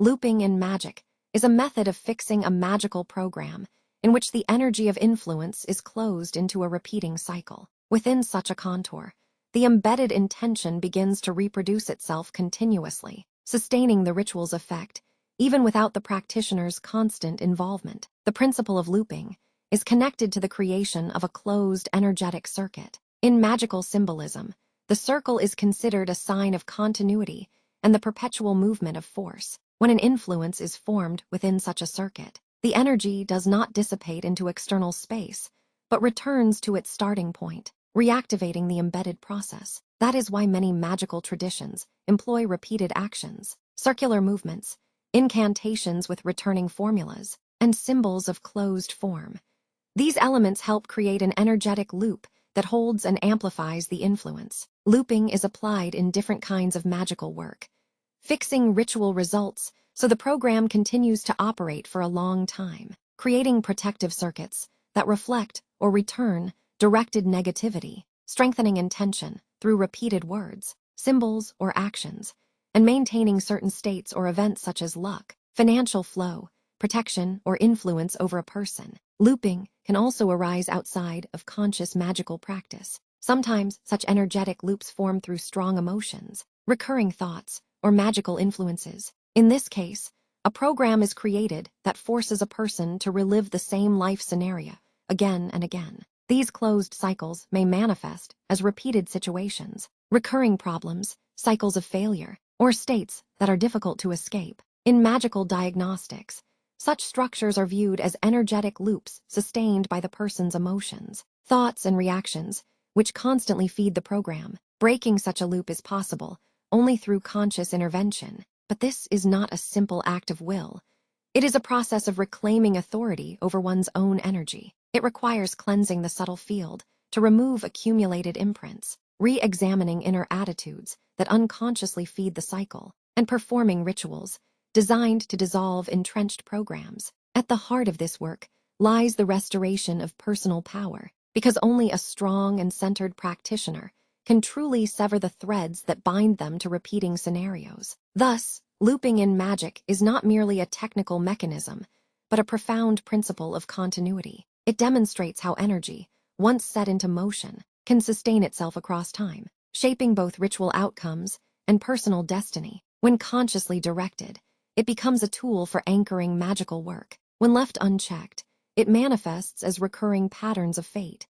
Looping in magic is a method of fixing a magical program in which the energy of influence is closed into a repeating cycle. Within such a contour, the embedded intention begins to reproduce itself continuously, sustaining the ritual's effect, even without the practitioner's constant involvement. The principle of looping is connected to the creation of a closed energetic circuit. In magical symbolism, the circle is considered a sign of continuity and the perpetual movement of force. When an influence is formed within such a circuit, the energy does not dissipate into external space, but returns to its starting point, reactivating the embedded process. That is why many magical traditions employ repeated actions, circular movements, incantations with returning formulas, and symbols of closed form. These elements help create an energetic loop that holds and amplifies the influence. Looping is applied in different kinds of magical work, fixing ritual results so the program continues to operate for a long time, creating protective circuits that reflect or return directed negativity, strengthening intention through repeated words, symbols, or actions, and maintaining certain states or events such as luck, financial flow, protection, or influence over a person. Looping can also arise outside of conscious magical practice. Sometimes such energetic loops form through strong emotions, recurring thoughts, or magical influences. In this case, a program is created that forces a person to relive the same life scenario again and again. These closed cycles may manifest as repeated situations, recurring problems, cycles of failure, or states that are difficult to escape. In magical diagnostics, such structures are viewed as energetic loops sustained by the person's emotions, thoughts, and reactions, which constantly feed the program. Breaking such a loop is possible only through conscious intervention, but this is not a simple act of will. It is a process of reclaiming authority over one's own energy. It requires cleansing the subtle field to remove accumulated imprints, re-examining inner attitudes that unconsciously feed the cycle, and performing rituals designed to dissolve entrenched programs. At the heart of this work lies the restoration of personal power, because only a strong and centered practitioner can truly sever the threads that bind them to repeating scenarios. Thus, looping in magic is not merely a technical mechanism, but a profound principle of continuity. It demonstrates how energy, once set into motion, can sustain itself across time, shaping both ritual outcomes and personal destiny. When consciously directed, it becomes a tool for anchoring magical work. When left unchecked, it manifests as recurring patterns of fate,